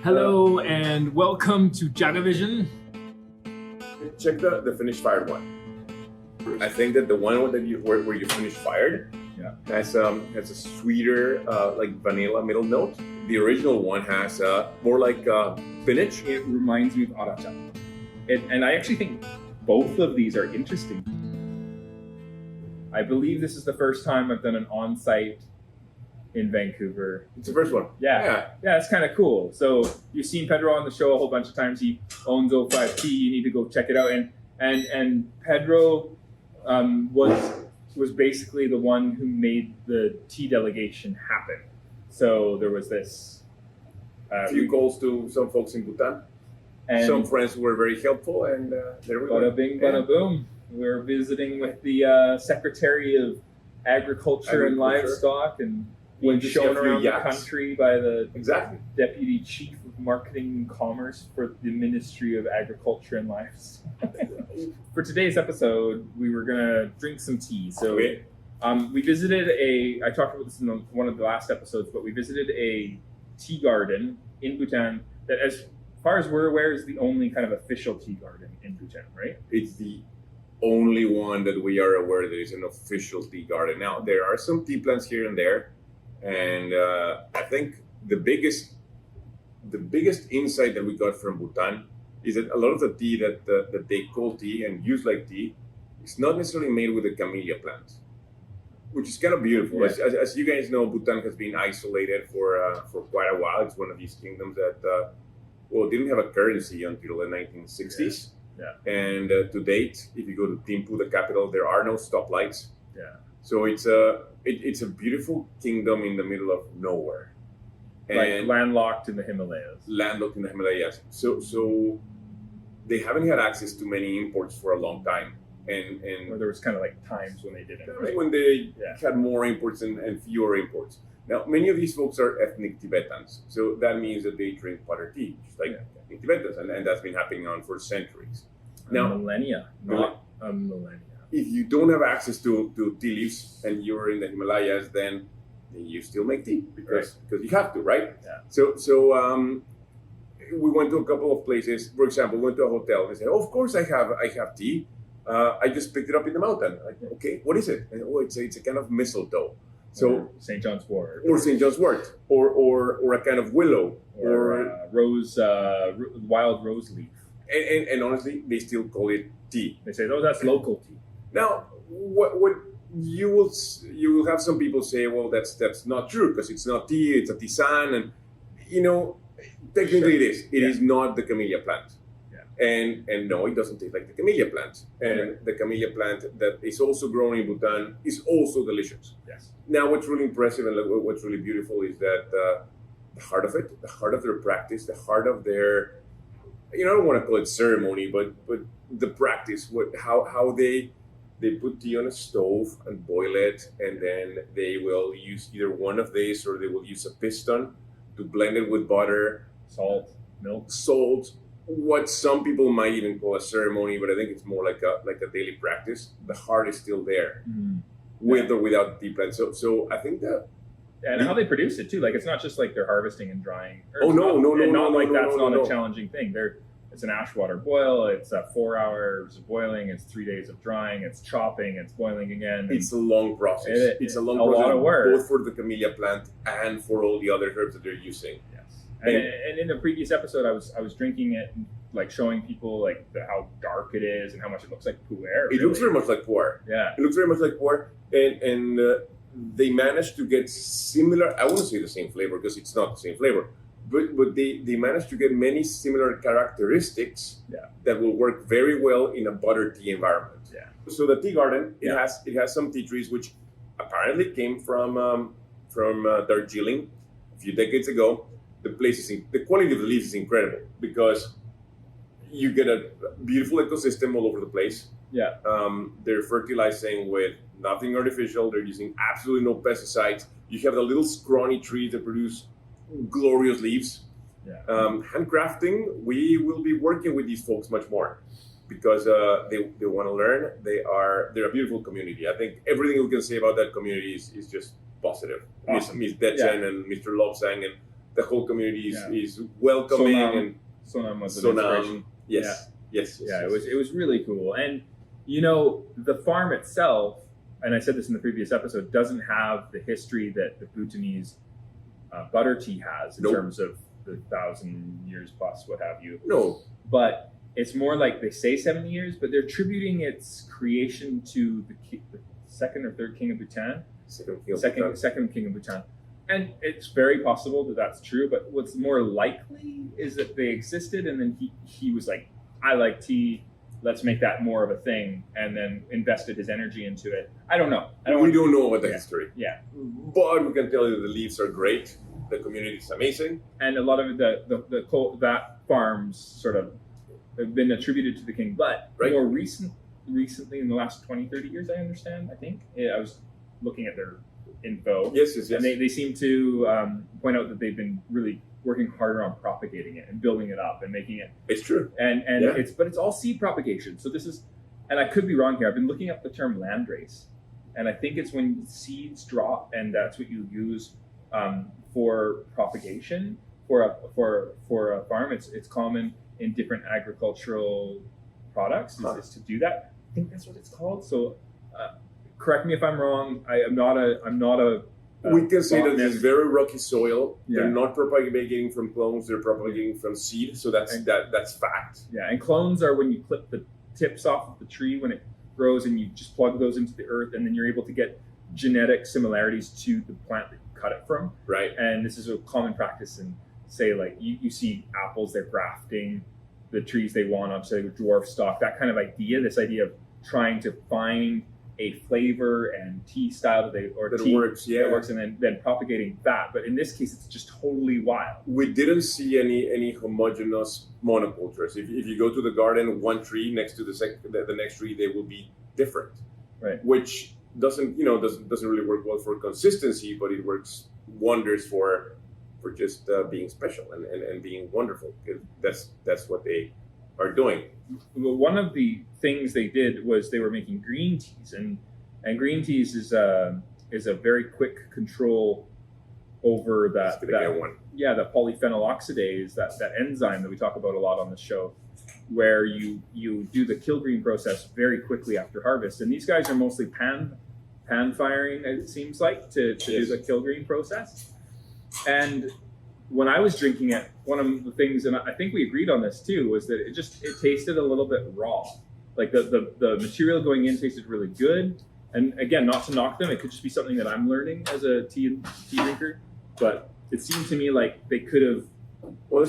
Hello and welcome to JagaVision. Check the finished fired one. I think that the one that where you finish fired has a sweeter like vanilla middle note. The original one has more like spinach. It reminds me of aracha. And I actually think both of these are interesting. I believe this is the first time I've done an on-site in Vancouver. It's the first one. Yeah, it's kind of cool. So you've seen Pedro on the show a whole bunch of times. He owns O5T. You need to go check it out. And Pedro was basically the one who made the tea delegation happen. So there was this A few calls to some folks in Bhutan. and Some friends who were very helpful, and there we go. bada bing, bada boom. We're visiting with the Secretary of Agriculture and Livestock, and being Went to see a shown few around the yaks. country by the Exactly. Deputy Chief of Marketing and Commerce for the Ministry of Agriculture and Livestock. For today's episode, we were gonna drink some tea. So Okay. we visited I talked about this in one of the last episodes, but we visited a tea garden in Bhutan that, as far as we're aware, is the only kind of official tea garden in Bhutan, right? It's the only one that we are aware that is an official tea garden. Now, there are some tea plants here and there, and I think the biggest insight that we got from Bhutan is that a lot of the tea that they call tea and use like tea is not necessarily made with the camellia plant, which is kind of beautiful. Yeah. As you guys know, Bhutan has been isolated for quite a while. It's one of these kingdoms that didn't have a currency until the 1960s. Yeah. And to date, if you go to Thimphu, the capital, there are no stoplights. Yeah. So it's a beautiful kingdom in the middle of nowhere, Like landlocked in the Himalayas. landlocked in the Himalayas. So they haven't had access to many imports for a long time, and Or there was kind of like times when they didn't. Right? when they Yeah. had more imports and fewer imports. Now, many of these folks are ethnic Tibetans, so that means that they drink butter tea, just like ethnic Tibetans, and that's been happening on for centuries. Now, Millennia, not a millennia. if you don't have access to tea leaves and you're in the Himalayas, then you still make tea because you have to, right? Yeah. So we went to a couple of places. For example, we went to a hotel and they said, "Oh, of course I have tea. I just picked it up in the mountain." Like, okay, what is it? And, it's a kind of mistletoe. So St. John's Wort, or St. John's wort, or a kind of willow, or rose, wild rose leaf. and honestly, they still call it tea. They say, "Oh, that's local tea." Now, what you will have some people say, well, that's not true because it's not tea, it's a tisane, and technically it is not the camellia plant. And no, it doesn't taste like the camellia plant. And the camellia plant that is also grown in Bhutan is also delicious. Yes. Now, what's really impressive and what's really beautiful is that the heart of it, the heart of their practice, the heart of their, I don't want to call it ceremony, but the practice, how they put tea on a stove and boil it, and then they will use either one of these or they will use a piston to blend it with butter, salt, what some people might even call a ceremony, but I think it's more like a daily practice. The heart is still there, with or without the tea plant. So I think that. And how they produce it too, like it's not just like they're harvesting and drying. Oh no! That's not a challenging thing. It's an ash water boil. It's 4 hours of boiling. It's 3 days of drying. It's chopping. It's boiling again. It's a long process. It's a long a process, lot of work, both for the camellia plant and for all the other herbs that they're using. Yes. And in the previous episode, I was drinking it, and like showing people like how dark it is and how much it looks like pu'er. It looks very much like pu'er. Yeah. It looks very much like pu'er, and they managed to get similar. I wouldn't say the same flavor because it's not the same flavor. But they managed to get many similar characteristics that will work very well in a butter tea environment. Yeah. So the tea garden, it has some tea trees which apparently came from Darjeeling a few decades ago. The quality of the leaves is incredible because you get a beautiful ecosystem all over the place. Yeah. They're fertilizing with nothing artificial. They're using absolutely no pesticides. You have the little scrawny trees that produce glorious leaves. Yeah. Handcrafting, we will be working with these folks much more because they want to learn. They're a beautiful community. I think everything we can say about that community is just positive. Awesome. Miss Dechen and Mr. Lobsang and the whole community is welcoming and Sonam was an Sonam. inspiration. Yes. Yes. It was really cool. And the farm itself, and I said this in the previous episode, doesn't have the history that the Bhutanese butter tea has in terms of the 1,000 years plus, what have you. No. But it's more like they say 70 years, but they're attributing its creation to the second or third king of Bhutan. Second king of Bhutan. And it's very possible that that's true, but what's more likely is that they existed and then he was like, I like tea, let's make that more of a thing, and then invested his energy into it. I don't know. We don't know about the history. Yeah. But we can tell you that the leaves are great, the community is amazing. And a lot of that farms sort of have been attributed to the king, but more recently in the last 20, 30 years, I understand, I think. I was looking at their info. Yes. And they seem to point out that they've been really working harder on propagating it and building it up and making it. It's true. And it's all seed propagation. So this is, and I could be wrong here. I've been looking up the term landrace, and I think it's when seeds drop, and that's what you use for propagation for a farm. It's common in different agricultural products is to do that. I think that's what it's called. So correct me if I'm wrong. I'm not a we can say that it's very rocky soil. Yeah. They're not propagating from clones; they're propagating from seed. So that's fact. Yeah, and clones are when you clip the tips off of the tree when it grows, and you just plug those into the earth, and then you're able to get genetic similarities to the plant that you cut it from. Right. And this is a common practice in, say, like you see apples, they're grafting the trees they want onto, say, dwarf stock. That kind of idea. This idea of trying to find a flavor and tea style that works, and then propagating that. But in this case, it's just totally wild. We didn't see any homogeneous monocultures. If you go to the garden, one tree next to the next tree, they will be different. Right. Which doesn't really work well for consistency, but it works wonders for just being special and being wonderful. That's what they are doing. Well, one of the things they did was they were making green teas, and green teas is a very quick control over that the polyphenol oxidase, that enzyme that we talk about a lot on the show, where you do the kill green process very quickly after harvest. And these guys are mostly pan firing, it seems like, to do the kill green process. And when I was drinking it, one of the things, and I think we agreed on this too, was that it tasted a little bit raw. Like the material going in tasted really good. And again, not to knock them, it could just be something that I'm learning as a tea drinker. But it seemed to me like they could have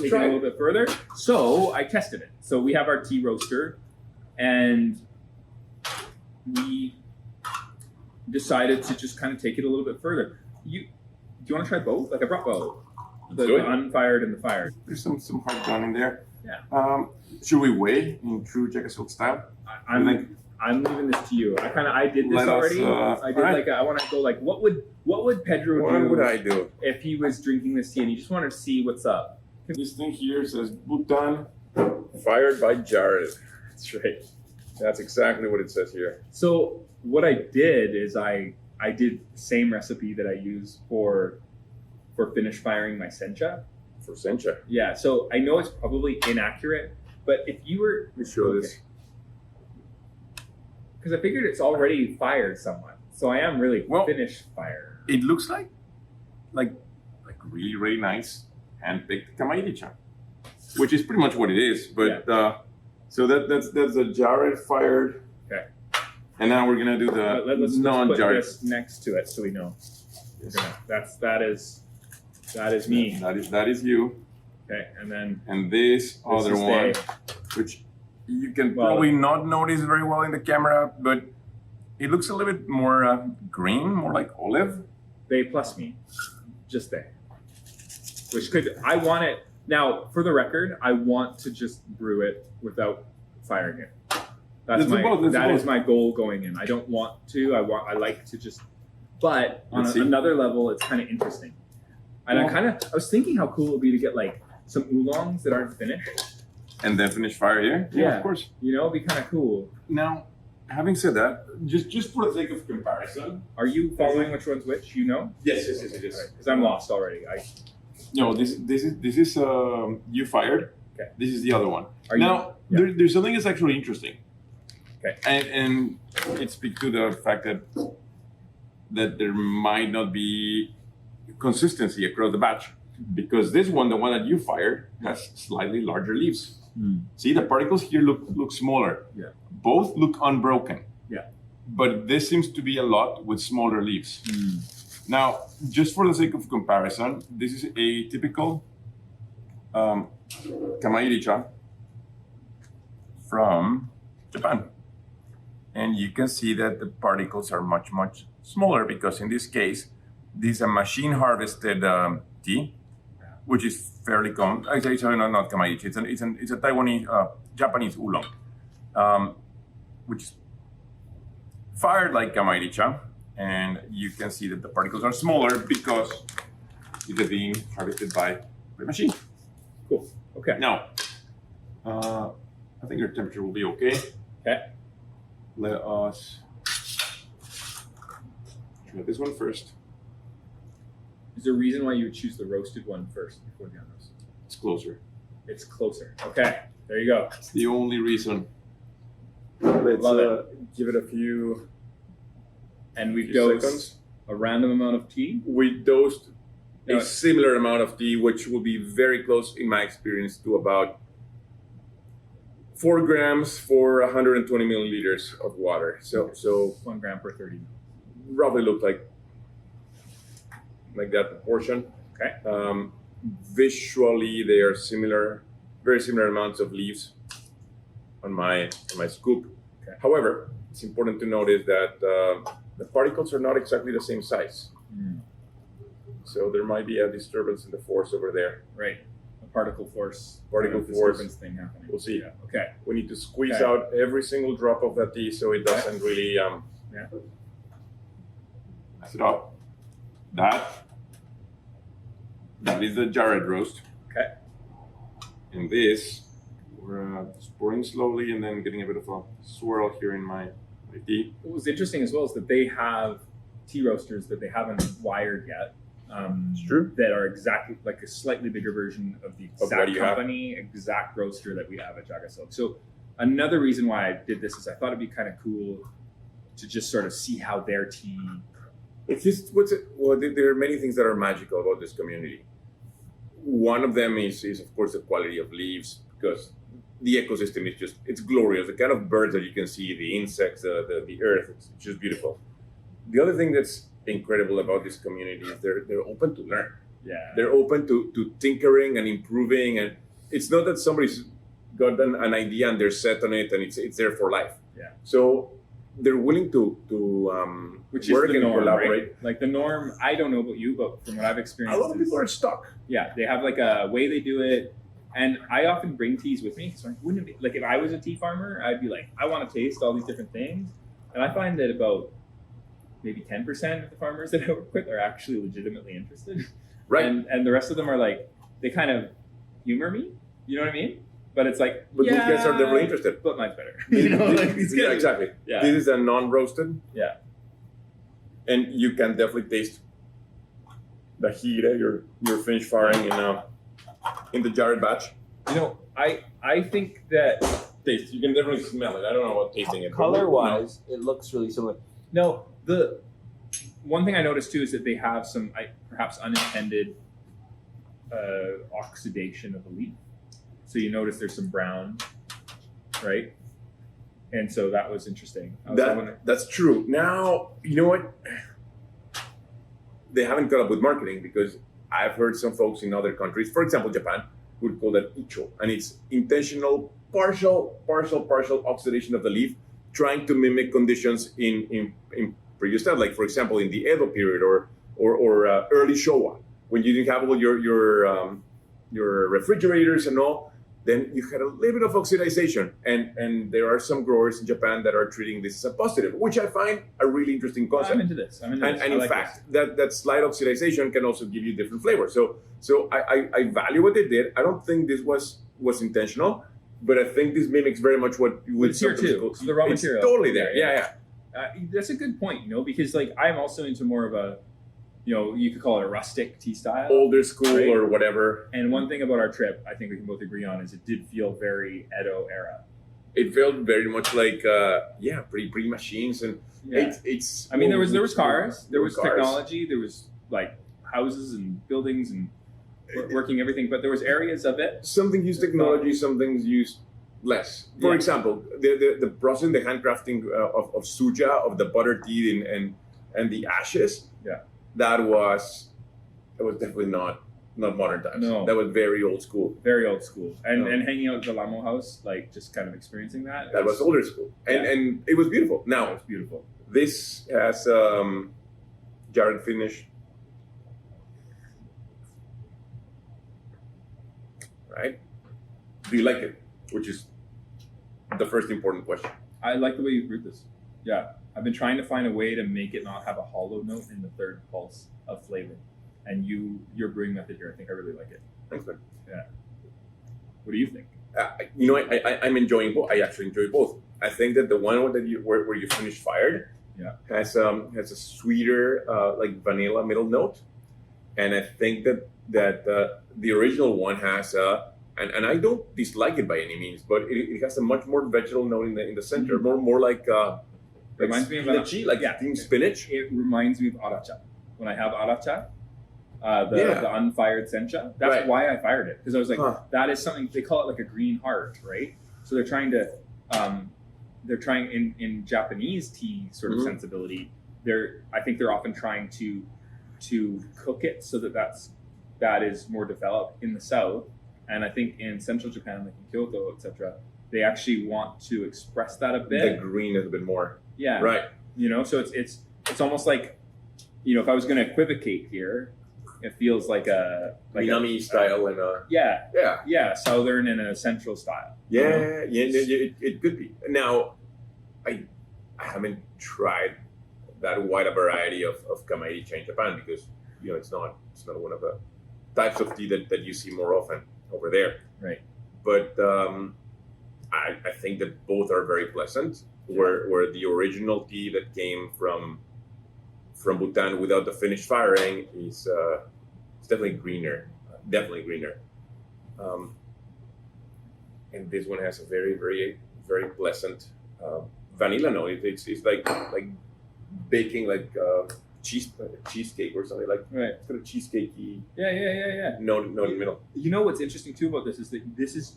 taken it a little bit further. So I tested it. So we have our tea roaster, and we decided to just kind of take it a little bit further. Do you want to try both? Like I brought both. The unfired and the fired. There's some hard ground in there. Yeah. Should we weigh in true JagaSilk style? I'm leaving this to you. I did this already. I want to go like, what would Pedro do? What would I do if he was drinking this tea and he just wanted to see what's up? This thing here says Bhutan, fired by Jared. That's right. That's exactly what it says here. So what I did is I did the same recipe that I use for finish firing my sencha. For sencha? Yeah, so I know it's probably inaccurate, but if you were... Let me show this. Because I figured it's already fired somewhat. So I am really finish fire. It looks like really, really nice hand-picked Kamaidicha, which is pretty much what it is. But so that's a Jared fired. Okay. And now we're gonna do the non-Jared. Let's put this next to it so we know. Yes. That is me. That is you. Okay, and this other one, which you can probably not notice very well in the camera, but it looks a little bit more green, more like olive. They plus me, just they. I want it, now for the record, I want to just brew it without firing it. That is my goal going in. I don't want to, I like to just, but on another level, it's kind of interesting. And I was thinking how cool it would be to get like some oolongs that aren't finished. And then finish fire here? Yeah, of course. It'd be kind of cool. Now, having said that, just for the sake of comparison. Are you following which one's which, Yes. Because I'm lost already. No, this is Unfired. Okay. This is the other one. Are you- Now, yeah. there's something that's actually interesting. Okay. And it speaks to the fact that there might not be consistency across the batch, because this one, the one that you fired, has slightly larger leaves. See, the particles here look smaller. Yeah. Both look unbroken. Yeah. But this seems to be a lot with smaller leaves. Now, just for the sake of comparison, this is a typical Kamairicha from Japan. And you can see that the particles are much, much smaller, because in this case, this is a machine harvested tea, which is fairly common. Actually, sorry, no, not Kamairicha. It's a Taiwanese, Japanese oolong, which is fired like Kamairicha. And you can see that the particles are smaller because it is being harvested by the machine. Cool. Okay. Now, I think your temperature will be okay. Okay. Let us try this one first. Is there a reason why you would choose the roasted one first before the unroasted? It's closer. It's closer. Okay. There you go. It's the only reason. Let's Love it. give it a few. And we Few dose seconds. a random amount of tea. We dosed No. a similar amount of tea, which will be very close, in my experience, to about 4 grams for 120 milliliters of water. So 1 gram per 30. roughly look like that proportion. Okay. Visually, they are similar, very similar amounts of leaves on my scoop. Okay. However, it's important to notice that the particles are not exactly the same size. So there might be a disturbance in the force over there. Right. A particle force. Particle disturbance force. thing happening. We'll see. Yeah. Okay. We need to squeeze Okay. out every single drop of that tea so it doesn't really Yeah. mess it up. That is the jarred roast. Okay. And this, we're just pouring slowly and then getting a bit of a swirl here in my tea. What was interesting as well is that they have tea roasters that they haven't wired yet. It's true. That are exactly like a slightly bigger version of the what exact you have. company, exact roaster that we have at JagaSilk. So another reason why I did this is I thought it'd be kind of cool to just sort of see how their tea. It's just there are many things that are magical about this community. One of them is of course the quality of leaves, because the ecosystem is it's glorious. The kind of birds that you can see, the insects, the earth, it's just beautiful. The other thing that's incredible about this community is they're open to learn. Yeah. They're open to tinkering and improving, and it's not that somebody's got an idea and they're set on it and it's there for life. Yeah. So they're willing to Which work is the and norm, collaborate. right? Like the norm, I don't know about you, but from what I've experienced, A lot of people are stuck. yeah, they have like a way they do it. And I often bring teas with me. So wouldn't it be, like if I was a tea farmer, I'd be like, I want to taste all these different things. And I find that about maybe 10% of the farmers that I work with are actually legitimately interested. Right. And the rest of them are like, they kind of humor me. You know what I mean? But it's like, But yeah, these guys are definitely interested. but mine's better. You know, like these Yeah, guys- exactly. Yeah. This is a non-roasted. Yeah. And you can definitely taste the heat you're finished firing in the jarred batch. You know, I think that Taste. You can definitely smell it. I don't know about tasting it. but Color wise, it looks really similar. no, the one thing I noticed too is that they have some perhaps unintended oxidation of the leaf. So you notice there's some brown, right? And so that was interesting. I was wondering- That's true. Now, you know what? They haven't caught up with marketing, because I've heard some folks in other countries, for example, Japan, would call that icho, and it's intentional partial oxidation of the leaf, trying to mimic conditions in previous time, like for example in the Edo period or early Showa, when you didn't have all your refrigerators and all. Then you had a little bit of oxidization, and there are some growers in Japan that are treating this as a positive, which I find a really interesting concept. I'm into this. I'm into this. And I in like fact, that slight oxidization can also give you different flavors. So I value what they did. I don't think this was intentional, but I think this mimics very much what you would It's here sometimes too. call- It's the raw it's material. totally there. Yeah. That's a good point, because like I'm also into more of a you could call it a rustic tea style. older school Right. or whatever. And one thing about our trip, I think we can both agree on, is it did feel very Edo era. It felt very much like pre machines, and it's. I mean, there was cars, there was cars. technology, there was like houses and buildings and working everything, but there was areas of it. Some things use technology, some things use less. For Yeah. example, the process, the handcrafting of suja, of the butter tea and the ashes. Yeah. That was definitely not modern times. No. That was very old school. Very old school, and No. and hanging out at the Lamo house, like just kind of experiencing that. That was older school, and it was beautiful. That Now was beautiful. this has jarred finish, right? Do you like it? Which is the first important question. I like the way you brewed this. Yeah, I've been trying to find a way to make it not have a hollow note in the third pulse of flavor, and your brewing method here, I think I really like it. Thanks, man. What do you think? I'm enjoying both. I actually enjoy both. I think that the one that where you finish fired, has a sweeter like vanilla middle note, and I think that the original one has and I don't dislike it by any means, but it has a much more vegetable note in the center, more like Reminds me of spinachy, like steamed spinach. It reminds me of aracha. When I have aracha, the unfired sencha, that's Right. why I fired it, because I was like, Huh. that is something they call it, like a green heart, right? So they're trying in Japanese tea sort of Mhm. sensibility. I think they're often trying to cook it so that is more developed in the south, and I think in central Japan, like in Kyoto, etc., they actually want to express that a The bit. green is a bit more Yeah, right. So it's almost like, if I was going to equivocate here, it feels like a Minami style and yeah, southern and a central style. it could be. Now, I haven't tried that wide a variety of Kamairi cha in Japan because it's not one of the types of tea that you see more often over there. Right. But I think that both are very pleasant. Where the original tea that came from Bhutan without the finished firing is it's definitely greener, and this one has a very very very pleasant vanilla note. It's like baking like cheesecake or something like Right. it's got a cheesecakey Yeah. note in the middle. What's interesting too about this is that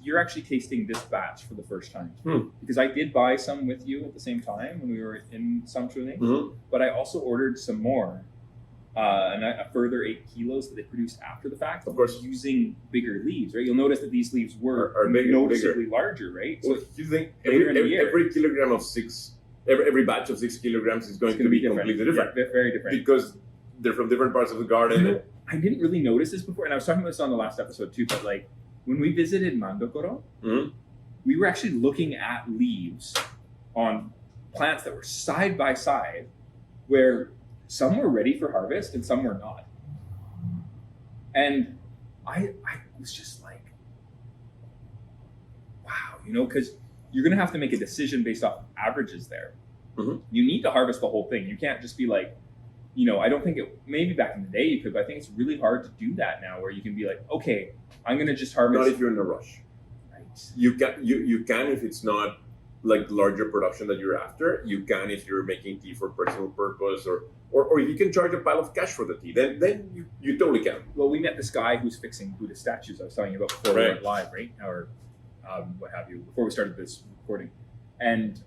you're actually tasting this batch for the first time. Hmm. Because I did buy some with you at the same time when we were in Samchune, Mm-hmm. but I also ordered some more, and a further 8 kilos that they produced after the fact. Of course. Using bigger leaves, right? You'll notice that these leaves were Are bigger, noticeably larger, right? So So you think later in the year. every kilogram of 6, every batch of 6 kilograms is going it's to going be to be completely different Yeah, very different. because they're from different parts of the garden. I didn't really notice this before, and I was talking about this on the last episode too, but like when we visited Mandokoro, Mhm. we were actually looking at leaves on plants that were side by side, where some were ready for harvest and some were not. And I was just like, wow, because you're going to have to make a decision based off averages there. Mhm. You need to harvest the whole thing. You can't just be like, I don't think maybe back in the day you could, but I think it's really hard to do that now where you can be like, okay, I'm going to just harvest. Not if you're in a rush. Right. You can if it's not like larger production that you're after. You can if you're making tea for personal purpose or if you can charge a pile of cash for the tea, then you totally can. Well, we met this guy who's fixing Buddhist statues I was telling you about before we Right. went live, right? Or what have you, before we started this recording. And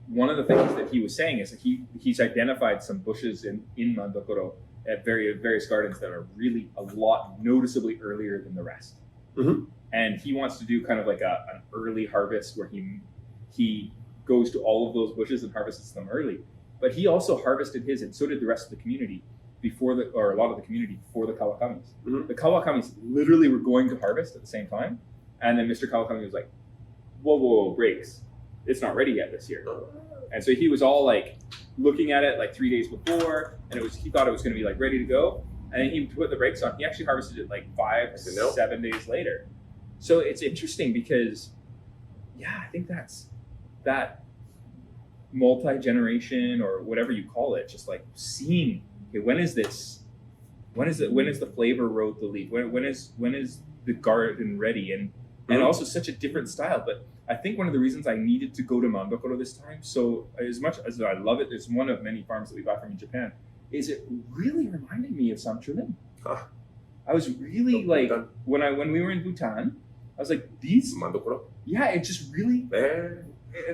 one of the things that he was saying is that he's identified some bushes in Mandokoro at various gardens that are really a lot noticeably earlier than the rest. Mhm. And he wants to do kind of like an early harvest where he goes to all of those bushes and harvests them early. But he also harvested his, and so did the rest of the community or a lot of the community before the Kawakamis. Mhm. The Kawakamis literally were going to harvest at the same time, and then Mr. Kawakami was like, whoa, breaks. It's not ready yet this year. And so he was all like looking at it like 3 days before, and he thought it was going to be like ready to go. And then he put the brakes on. He actually harvested it like 5 to Nope. 7 days later. So it's interesting because, I think that multi-generation or whatever you call it, just like seeing, okay, when is this when is the flavor road the leaf? When is the garden ready? And Mhm. also such a different style. But I think one of the reasons I needed to go to Mandokoro this time, so as much as I love it, it's one of many farms that we buy from in Japan, is it really reminded me of Samchurin. Huh. I was really Oh, like Bhutan. when we were in Bhutan, I was like, these, Mandokoro. yeah, it just really,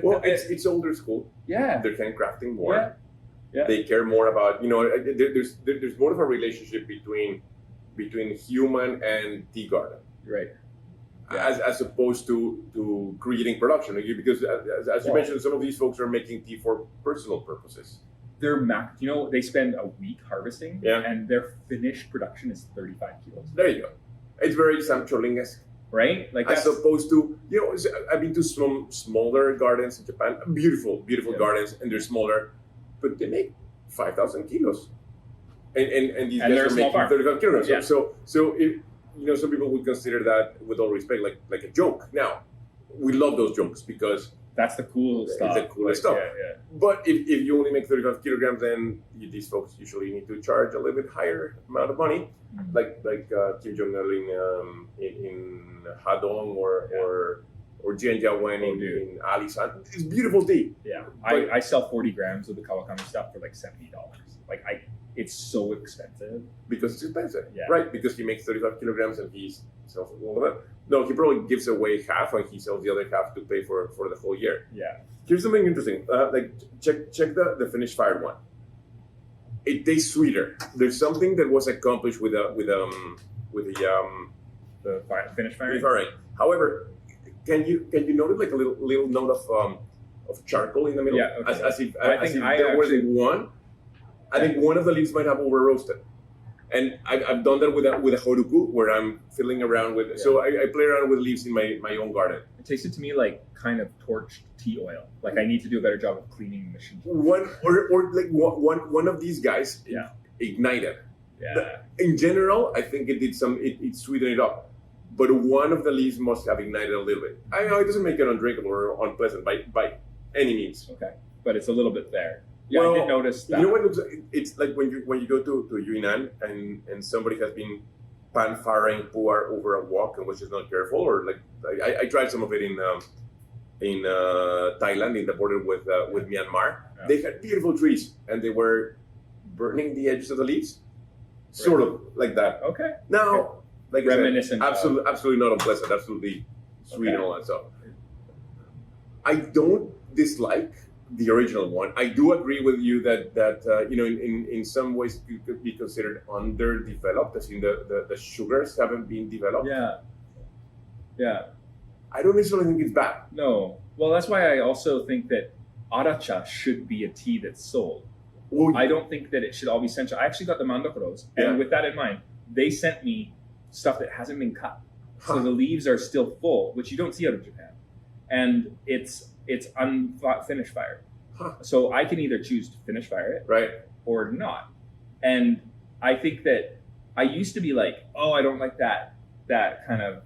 Well, it's older school. yeah, They're handcrafting more. yeah, yeah. They care more about there's more of a relationship between human and tea garden. Right. As opposed to creating production, because as you Well- mentioned, some of these folks are making tea for personal purposes. Their they spend a week harvesting, Yeah. and their finished production is 35 kilos, There you go. It's very Samcholing-esque, right? Like as that's, opposed to I've been to some smaller gardens in Japan, beautiful Yeah. gardens, and they're smaller, but they make 5,000 kilos, and these And they're guys a are small making farm. 35 kilograms. Yeah. So if some people would consider that, with all respect, like a joke. Now, we love those jokes because. that's the cool It's stuff. the coolest stuff. Yeah. But if you only make 35 kilograms, then these folks usually need to charge a little bit higher amount of money, Mhm. like Kim Jong Il in Hadong or Jianjiawen Oh, dude. in Alisan. It's beautiful tea Yeah, But- I sell 40 grams of the Kawakami stuff for like $70. Like it's so expensive. because it's expensive, Yeah. right? Because he makes 35 kilograms and he sells all of it. No, he probably gives away half and he sells the other half to pay for the whole year. Yeah, Here's something interesting. Check the finished fired one. It tastes sweeter. There's something that was accomplished with the the finished firing. firing. However, can you notice like a little note of charcoal in the middle? Yeah, okay. As if I as think if I there was actually- one. I think one of the leaves might have over roasted. And I've done that with a horuku where I'm fiddling around with. So I play around with leaves in my own garden. It tasted to me like kind of torched tea oil. Like I need to do a better job of cleaning the machine. One of these guys Yeah. ignited. Yeah, In general, I think it sweetened it up. But one of the leaves must have ignited a little bit. I know it doesn't make it undrinkable or unpleasant by any means. okay, but it's a little bit there. Yeah, Well, I did notice that. You know what looks like? It's like when you go to Yunnan and somebody has been pan firing pu'er over a walk and was just not careful, or like I tried some of it in Thailand in the border with Myanmar. Yeah. They had beautiful trees and they were burning the edges of the leaves, sort of like that. Okay. Now, like Reminiscent I of- said, absolutely not unpleasant, absolutely sweet Okay. and all that stuff. I don't dislike the original one. I do agree with you that in some ways it could be considered underdeveloped, as in the sugars haven't been developed. Yeah. Yeah. I don't necessarily think it's bad. No. Well, that's why I also think that aracha should be a tea that's sold. Well, I don't think that it should all be sent. I actually got the mandokoros, and Yeah. with that in mind, they sent me stuff that hasn't been cut, so Huh. the leaves are still full, which you don't see out of Japan, and it's unfinished fired. Huh. So I can either choose to finish fire it right. or not. And I think that I used to be like, oh, I don't like that kind of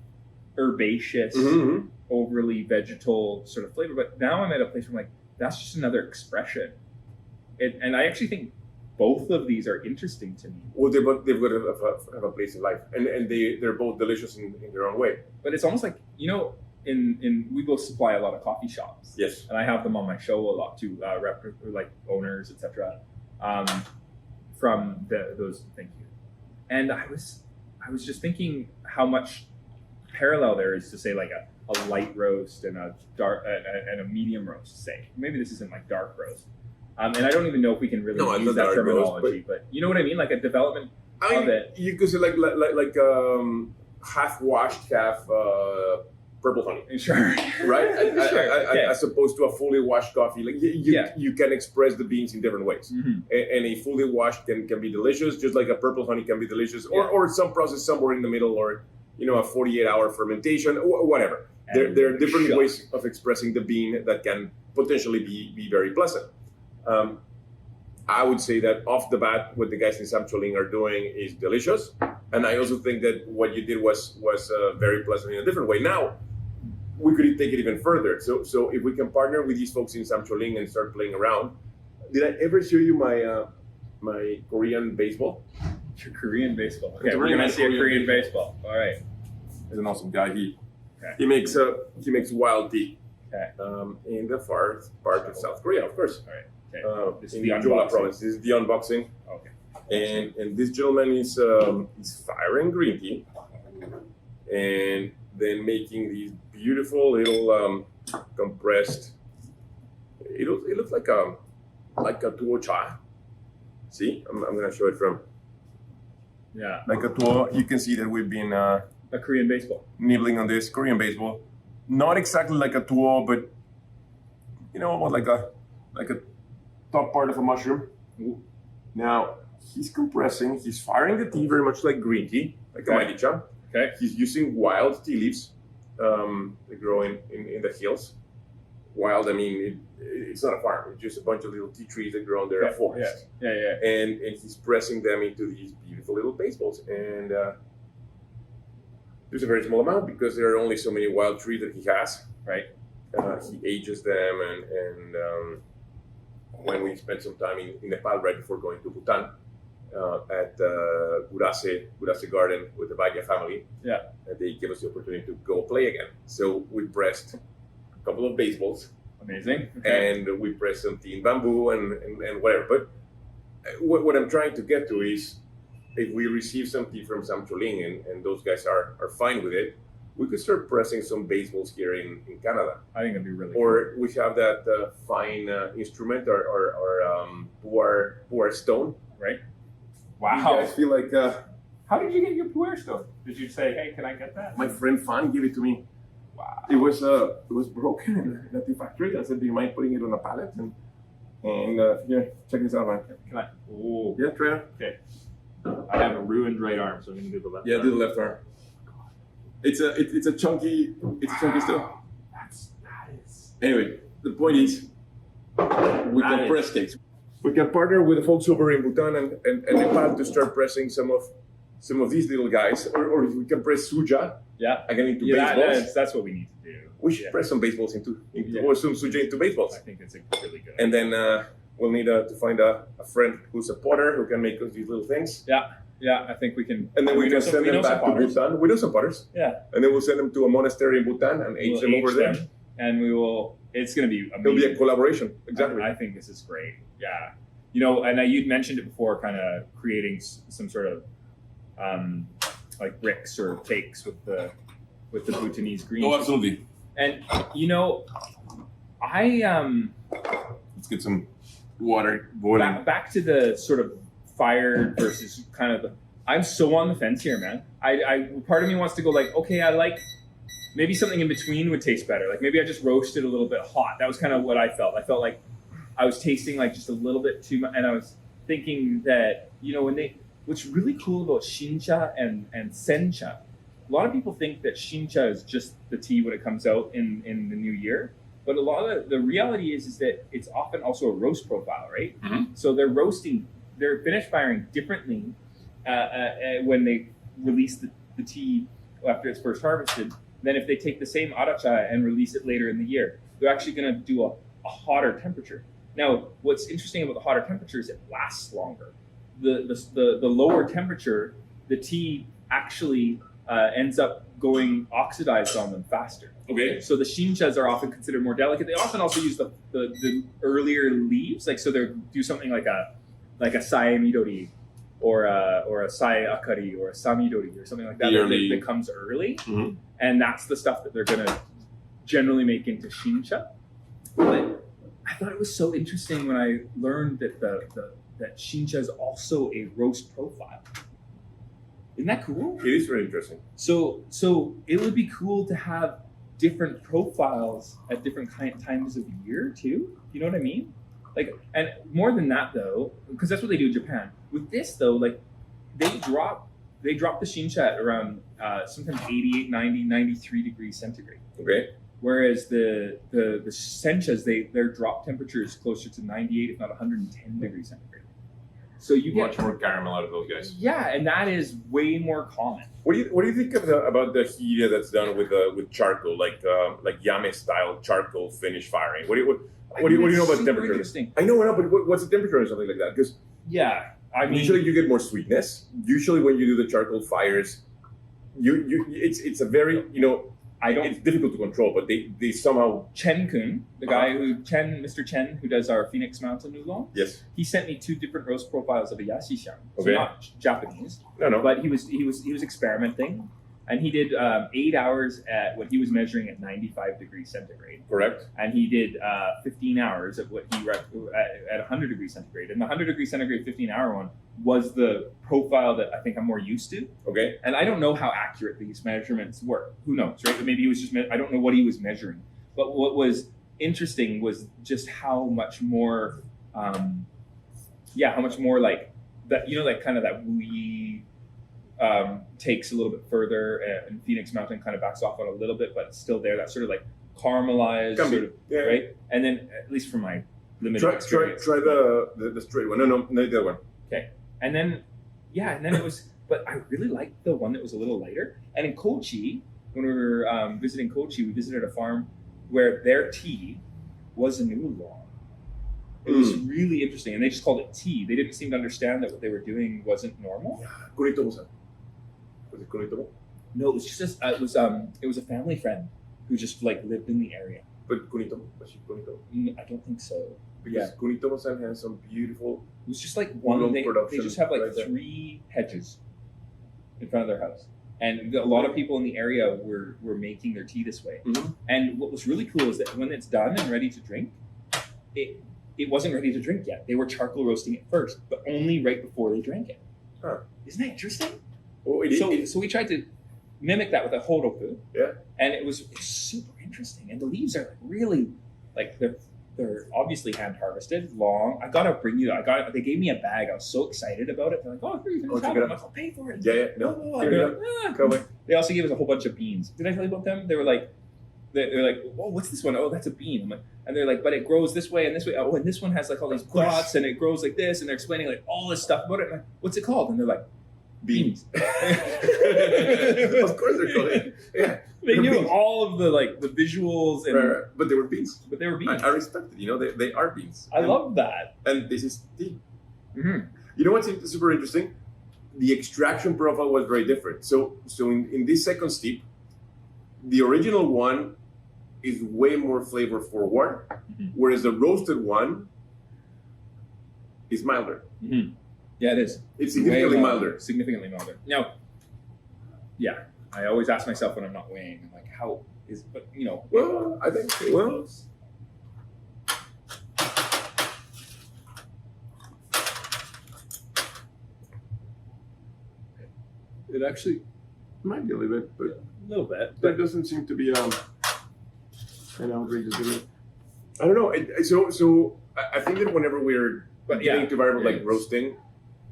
herbaceous, Mhm. overly vegetal sort of flavor. But now I'm at a place where I'm like, that's just another expression. And I actually think both of these are interesting to me. Well, they've got to have a place in life, and they're both delicious in their own way. But it's almost like, in we both supply a lot of coffee shops. Yes. And I have them on my show a lot too, like owners, etc. From those, thank you. And I was just thinking how much parallel there is to say like a light roast and a dark and a medium roast. Say maybe this isn't like dark roast, and I don't even know if we can really No, it's use not that dark roast, terminology. But you know what I mean, like a development I of mean, it. you could say like half washed, half purple honey. Sure, Right, Sure. Yeah. as opposed to a fully washed coffee. Like you can express the beans in different ways, Mhm. and a fully washed can be delicious, just like a purple honey can be delicious, Yeah. or some process somewhere in the middle, or a 48-hour fermentation, or whatever. And There are different shot. ways of expressing the bean that can potentially be very pleasant. I would say that off the bat, what the guys in Samcholing are doing is delicious, and I also think that what you did was very pleasant in a different way. Now, we could take it even further. So if we can partner with these folks in Samcholing and start playing around. Did I ever show you my Korean baseball? Korean baseball. Okay, It's a we're really gonna nice see a Korean Korean baseball. All right. He's an awesome guy. Okay. He makes wild tea. Okay. In the far part of South Korea, of course. All right. Okay. This is In the Jeolla unboxing. province. This is the unboxing. Okay. And this gentleman is firing green tea, and then making these beautiful little compressed. It looks like a tuo cha. See, I'm gonna show it from Yeah. like a tuo. You can see that we've been A Korean baseball. nibbling on this Korean baseball. Not exactly like a tuo, but you know, almost like a top part of a mushroom. Ooh. Now he's compressing. He's firing the tea very much like green tea, like a Okay. maichan. Okay. He's using wild tea leaves. They grow in the hills. Wild, I mean, it's not a farm. It's just a bunch of little tea trees that grow in there, a forest. Yeah. And he's pressing them into these beautiful little baseballs. And there's a very small amount because there are only so many wild trees that he has. Right. He ages them, and when we spent some time in Nepal right before going to Bhutan, at Gurase Garden with the Bagya family. Yeah. They gave us the opportunity to go play again. So we pressed a couple of baseballs, Amazing. Okay. and we pressed some tea in bamboo and whatever. But what I'm trying to get to is, if we receive some tea from Sam Choling and those guys are fine with it, we could start pressing some baseballs here in Canada. I think it'd be really cool. Or we have that fine instrument or pu'er stone. Right. You Wow. guys feel like How did you get your pu'er stone? Did you say, hey, can I get that? my friend Fan gave it to me. Wow. It was broken in the tea factory. I said, do you mind putting it on a pallet? And here, check this out, man. Can I? Oh. Yeah, try it. Okay. I have a ruined right arm, so I'm gonna do the left. Yeah, arm. do the left arm. It's a chunky stone. That is. Anyway, the point is, we That can press cakes. We can partner with the folks over in Bhutan and Nepal to start pressing some of these little guys, or we can press suja Yeah. again into Yeah, baseballs. that's what we need to do. We should Yeah. press some baseballs into Yeah. or some suja into baseballs. I think it's a really good. And then we'll need to find a friend who's a potter who can make us these little things. Yeah, I think we can. And then we know can some- send we them know some back to potters. Bhutan. We know some potters. Yeah. And then we'll send them to a monastery in Bhutan and age We'll them age over there. them, and we will. It's going to be amazing. It'll be a collaboration. Exactly. I think this is great. Yeah. You know, and you'd mentioned it before, kind of creating some sort of like bricks or cakes with the Bhutanese green. Oh, absolutely. And you know, I Let's get some water boiling. back to the sort of fired versus kind of the. I'm so on the fence here, man. I part of me wants to go like, okay, I like maybe something in between would taste better. Like maybe I just roasted a little bit hot. That was kind of what I felt. I felt like I was tasting like just a little bit too much, and I was thinking that, you know, what's really cool about shincha and sencha, a lot of people think that shincha is just the tea when it comes out in the new year. But a lot of the reality is that it's often also a roast profile, right? Mhm. So they're finish firing differently when they release the tea after it's first harvested than if they take the same aracha and release it later in the year. They're actually going to do a hotter temperature. Now, what's interesting about the hotter temperature is it lasts longer. The lower temperature, the tea actually ends up going oxidized on them faster. Okay. So the shinchas are often considered more delicate. They often also use the earlier leaves, like so they do something like a sae midori or a sae akari or a samidori or something like that that comes early, Mhm. and that's the stuff that they're gonna generally make into shincha. But I thought it was so interesting when I learned that that shincha is also a roast profile. Isn't that cool? It is very interesting. So it would be cool to have different profiles at different times of year too. You know what I mean? Like, and more than that though, because that's what they do in Japan. With this though, like they drop the shincha at around sometimes 88, 90, 93 degrees centigrade. Okay. Whereas the senchas, their drop temperature is closer to 98, if not 110 degrees centigrade. So you Much get more caramel out of those guys. yeah, and that is way more common. What do you think about the heat that's done with charcoal, like Yame style charcoal finish firing? What do you know about Super temperature? interesting. I know, but what's the temperature or something like that? Because Yeah, I mean, usually you get more sweetness. Usually when you do the charcoal fires, it's a very it's difficult to control, but they somehow Chen Kun, the guy Mr. Chen, who does our Phoenix Mountain Oolong, yes. he sent me 2 different roast profiles of a Yashishan. So Okay. not Japanese, No. but he was experimenting, and he did 8 hours at what he was measuring at 95 degrees centigrade, Correct. and he did 15 hours at what he at 100 degrees centigrade, and the 100 degrees centigrade 15-hour one was the profile that I think I'm more used to. Okay. And I don't know how accurate these measurements were. Who knows, right? Maybe he was just, I don't know what he was measuring. But what was interesting was just how much more, how much more like that, like kind of that wee takes a little bit further, and Phoenix Mountain kind of backs off on a little bit, but it's still there. That sort of like caramelized, sort of, right? And then, at least for my limited experience. Try the straight one. No, the other one. Okay. And then it was, but I really liked the one that was a little lighter. And in Kochi, when we were visiting Kochi, we visited a farm where their tea was a new oolong. It was really interesting, and they just called it tea. They didn't seem to understand that what they were doing wasn't normal. Yeah, Kunitomo-san. Was it Kunitomo? No, it was just it was a family friend who just like lived in the area. But Kunitomo, was she Kunitomo? I don't think so. Because Kunitomo-san has some beautiful. It was just like one. They just have like right there. 3 hedges in front of their house, and a lot of people in the area were making their tea this way. Mm-hmm. And what was really cool is that when it's done and ready to drink, it wasn't ready to drink yet. They were charcoal roasting it first, but only right before they drank it. Huh. Isn't that interesting? Oh, So we tried to mimic that with a horoku. Yeah. And it's super interesting. And the leaves are like really, like they're obviously hand harvested, long. They gave me a bag. I was so excited about it. They're like, oh, here, you can have it. I'm like, I'll pay for it. Yeah. No. Oh, Here they're you like, Come on. They also gave us a whole bunch of beans. Did I tell you about them? They were like, they're like, oh, what's this one? Oh, that's a bean. I'm like, and they're like, but it grows this way and this way. Oh, and this one has like all these dots and it grows like this. And they're explaining like all this stuff about it. And I'm like, what's it called? And they're like, beans. Of course they're called it. Yeah. They They're knew beans. all of the like the visuals and Right. But they were beans. but they were beans. I respect it. They are beans. I love that. And this is tea. Mm-hmm. You know what's super interesting? The extraction profile was very different. So in this second steep, the original one is way more flavor forward, whereas the roasted one is milder. Mm-hmm. Yeah, it is. It's significantly Way milder. Significantly milder. Now, yeah, I always ask myself when I'm not weighing, I'm like, how is? But Well, I think it actually might be a little bit, but a little bit. there doesn't seem to be an outrageous difference. I don't know. So I think that whenever we're getting to variable like roasting,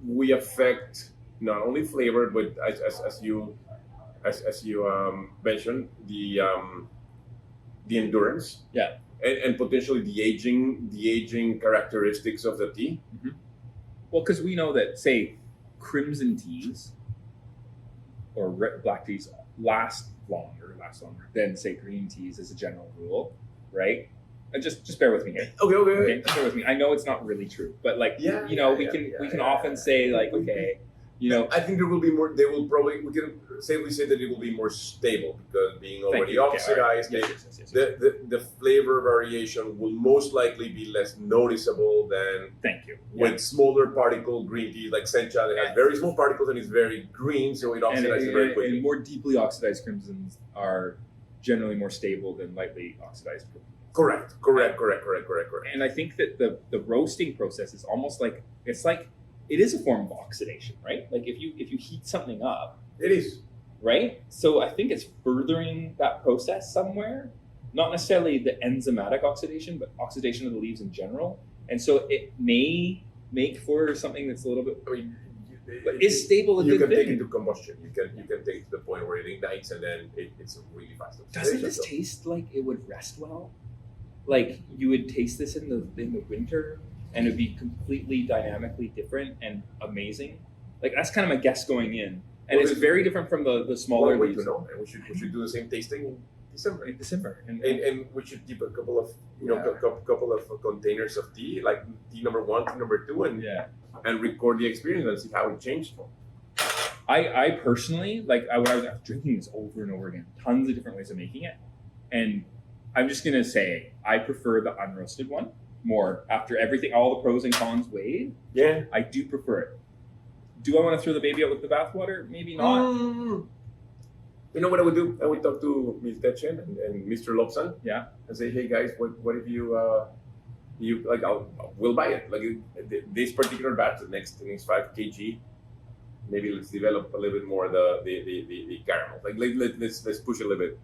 we affect not only flavor, but as you mentioned, the endurance, and potentially the aging characteristics of the tea. Mm-hmm. Well, because we know that, say, crimson teas or black teas last longer than, say, green teas as a general rule, right? Just bear with me here. Okay. Just bear with me. I know it's not really true, but like, we can often say like, okay, I think there will be more. We can safely say that it will be more stable because being already oxidized, Yes. the flavor variation will most likely be less noticeable than with smaller particle green tea like sencha that has very small particles and is very green, so it oxidizes very quickly. And more deeply oxidized crimsons are generally more stable than lightly oxidized. Correct. And I think that the roasting process is almost like it is a form of oxidation, right? Like if you heat something up, it is, right? So I think it's furthering that process somewhere, not necessarily the enzymatic oxidation, but oxidation of the leaves in general. And so it may make for something that's a little bit, but is stable a you good can thing? take it to combustion. You can take it to the point where it ignites and then it's a really fast oxidation. Doesn't this taste like it would rest well? Like you would taste this in the winter and it'd be completely dynamically different and amazing. Like that's kind of my guess going in. And it's very different from the smaller way leaves. to know. And we should do the same tasting in December. And we should keep a couple of couple of containers of tea, like tea number 1, tea number 2, and and record the experience and see how it changed. I personally when I was drinking this over and over again, tons of different ways of making it, and I'm just gonna say I prefer the unroasted one more. After everything, all the pros and cons weighed, Yeah. I do prefer it. Do I want to throw the baby out with the bathwater? Maybe not. You know what I would do? I would talk to Ms. Dechen and Mr. Lobsan. Yeah. And say, hey guys, what if you like? We'll buy it. Like this particular batch, the next 5 kg. Maybe let's develop a little bit more the caramel. Like let's push it a little bit.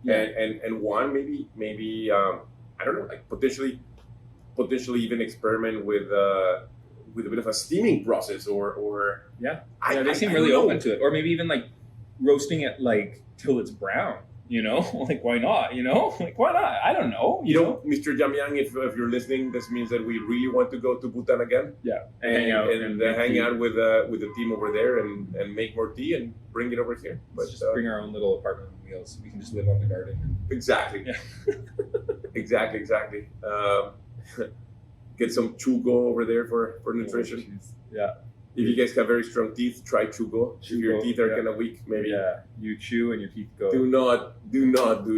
Yeah. And one maybe I don't know, like potentially even experiment with a bit of a steaming process or They seem really open to it, or maybe even like roasting it like till it's brown. Like why not? Like why not? I don't know. You know, Mr. Jamyang, if you're listening, this means that we really want to go to Bhutan again. Yeah, and hang out with the team over there and make more tea and bring it over here. But let's just bring our own little apartment on wheels. We can just live on the garden. Exactly. Yeah. exactly. Get some chugo over there for nutrition. Yeah. If you guys have very strong teeth, try chugo. If your teeth are kind of weak, maybe. Yeah, you chew and your teeth go. Do not do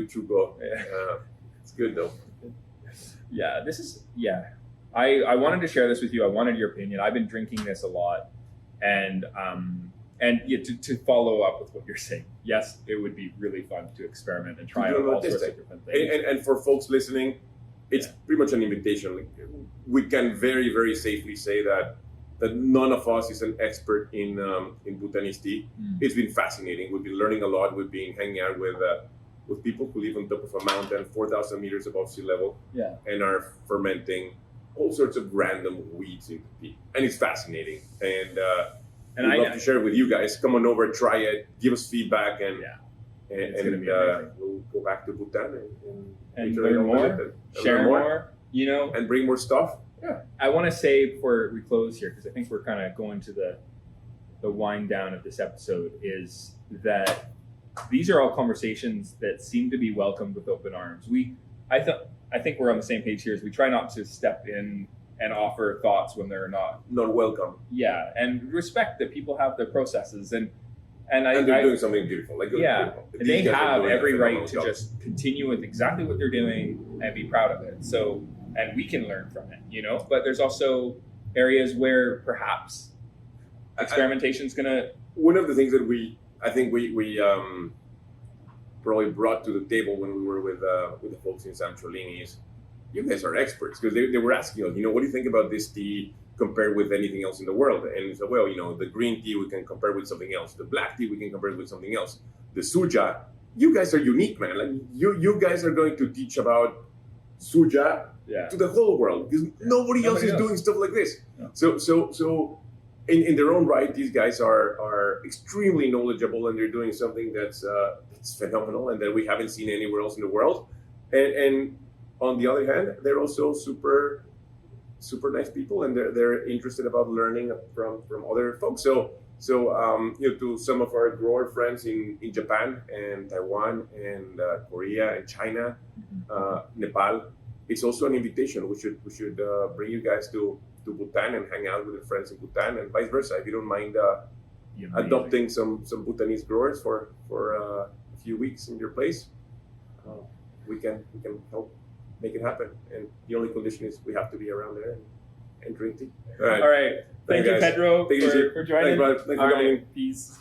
chugo. Yeah. It's good though. Yeah, I wanted to share this with you. I wanted your opinion. I've been drinking this a lot, and to follow up with what you're saying. Yes, it would be really fun to experiment and try out all sorts of different things. And for folks listening, it's pretty much an invitation. Like, we can very, very safely say that none of us is an expert in Bhutanese tea. It's been fascinating. We've been learning a lot. We've been hanging out with people who live on top of a mountain 4,000 meters above sea level, and are fermenting all sorts of random weeds into tea. And it's fascinating. And I'd love to share it with you guys. Come on over, try it, give us feedback, and we'll go back to Bhutan and learn more, share more, and bring more stuff. Yeah. I want to say before we close here, because I think we're kind of going to the wind down of this episode, is that these are all conversations that seem to be welcomed with open arms. I think we're on the same page here. Is we try not to step in and offer thoughts when they're not welcome. Yeah, and respect that people have their processes and they're doing something beautiful. Like they have every right to just continue with exactly what they're doing and be proud of it. So. And we can learn from it, But there's also areas where perhaps experimentation's gonna. One of the things that I think we probably brought to the table when we were with the folks in San Cholini is, you guys are experts, because they were asking us, what do you think about this tea compared with anything else in the world? And so, well, the green tea we can compare with something else. The black tea we can compare with something else. The suja, you guys are unique, man. Like you guys are going to teach about suja. Yeah. To the whole world, because nobody else is doing stuff like this. Yeah. So in their own right, these guys are extremely knowledgeable, and they're doing something that's phenomenal and that we haven't seen anywhere else in the world. And on the other hand, they're also super nice people, and they're interested about learning from other folks. So to some of our grower friends in Japan and Taiwan and Korea and China, Nepal. It's also an invitation. We should bring you guys to Bhutan and hang out with your friends in Bhutan, and vice versa. If you don't mind adopting some Bhutanese growers for a few weeks in your place, we can help make it happen. And the only condition is we have to be around there and drink tea. All right. Thank you, guys. Pedro, for joining. Thanks for coming in. Peace.